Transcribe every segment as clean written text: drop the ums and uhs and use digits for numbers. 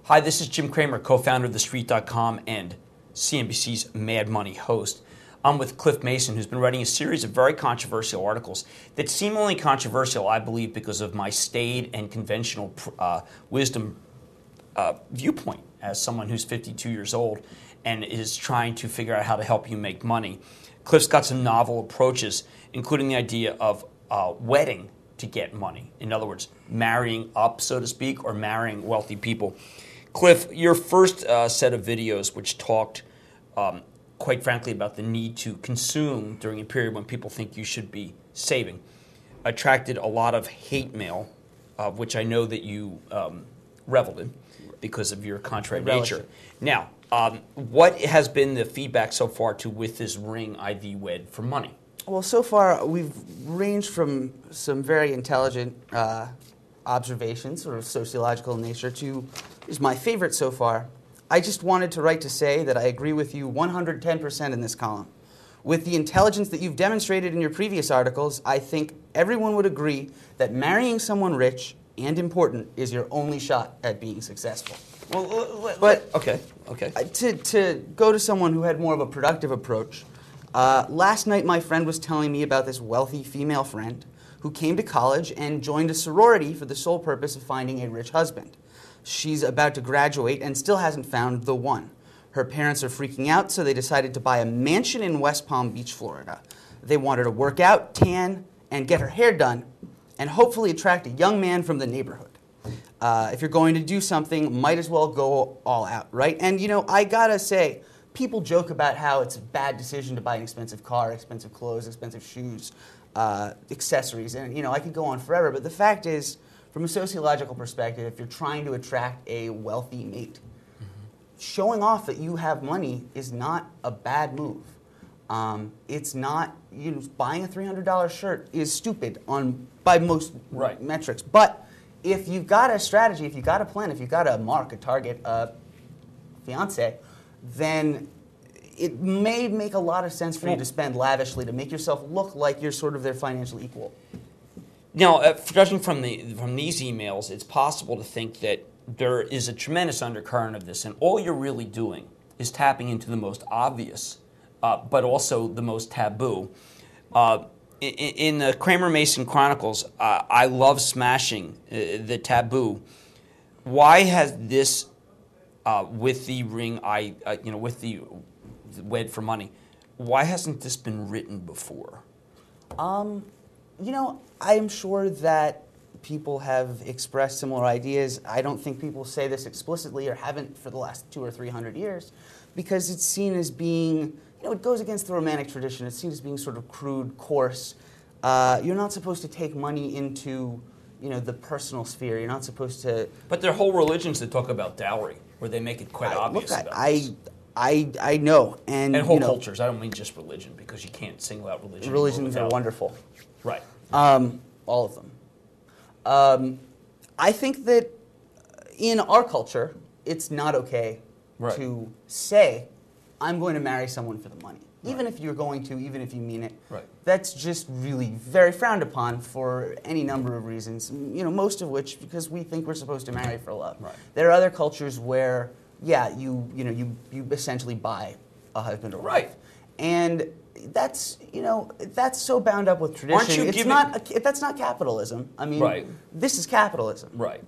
Hi, this is Jim Cramer, co-founder of TheStreet.com and CNBC's Mad Money host. I'm with Cliff Mason, who's been writing a series of very controversial articles that seem only controversial, I believe, because of my staid and conventional wisdom viewpoint as someone who's 52 years old and is trying to figure out how to help you make money. Cliff's got some novel approaches, including the idea of wedding to get money. In other words, marrying up, so to speak, or marrying wealthy people. Cliff, your first set of videos, which talked, quite frankly, about the need to consume during a period when people think you should be saving, attracted a lot of hate mail, which I know that you reveled in because of your contrary nature. Now, what has been the feedback so far with this ring IV wed for money? Well, so far we've ranged from some very intelligent observations, sort of sociological in nature, to is my favorite so far. I just wanted to write to say that I agree with you 110% in this column. With the intelligence that you've demonstrated in your previous articles, I think everyone would agree that marrying someone rich and important is your only shot at being successful. Okay. To go to someone who had more of a productive approach, last night my friend was telling me about this wealthy female friend who came to college and joined a sorority for the sole purpose of finding a rich husband. She's about to graduate and still hasn't found the one. Her parents are freaking out, so they decided to buy a mansion in West Palm Beach, Florida. They want her to work out, tan, and get her hair done, and hopefully attract a young man from the neighborhood. If you're going to do something, might as well go all out, right? And, you know, I gotta say, people joke about how it's a bad decision to buy an expensive car, expensive clothes, expensive shoes, accessories, and, you know, I could go on forever, but the fact is, from a sociological perspective, if you're trying to attract a wealthy mate, showing off that you have money is not a bad move. It's not, you know, buying a $300 shirt is stupid by most metrics. But if you've got a strategy, if you've got a plan, if you've got a mark, a target, a fiance, then it may make a lot of sense for you to spend lavishly to make yourself look like you're sort of their financial equal. Now, judging from these emails, it's possible to think that there is a tremendous undercurrent of this, and all you're really doing is tapping into the most obvious, but also the most taboo. In the Cramer Mason Chronicles, I love smashing the taboo. Why has this, with the ring, with the wed for money, why hasn't this been written before? You know, I am sure that people have expressed similar ideas. I don't think people say this explicitly or haven't for the last 200 or 300 years because it's seen as being, you know, it goes against the romantic tradition. It's seen as being sort of crude, coarse. You're not supposed to take money into, you know, the personal sphere. You're not supposed to... But there are whole religions that talk about dowry, where they make it quite obvious about this. I know. And whole cultures. I don't mean just religion, because you can't single out religion. Religions are wonderful. Right. All of them. I think that in our culture, it's not okay to say, I'm going to marry someone for the money. Even if you're going to, even if you mean it. Right. That's just really very frowned upon for any number of reasons, you know, most of which because we think we're supposed to marry for love. Right. There are other cultures where, yeah, you essentially buy a husband or wife. And that's, you know, that's so bound up with tradition. That's not capitalism. I mean, this is capitalism. Right.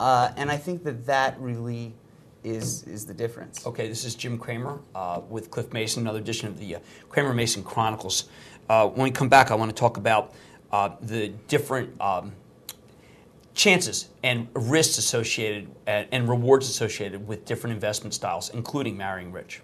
And I think that really is the difference. Okay, this is Jim Cramer with Cliff Mason, another edition of the Cramer Mason Chronicles. When we come back, I want to talk about the different chances and risks associated and rewards associated with different investment styles, including marrying rich.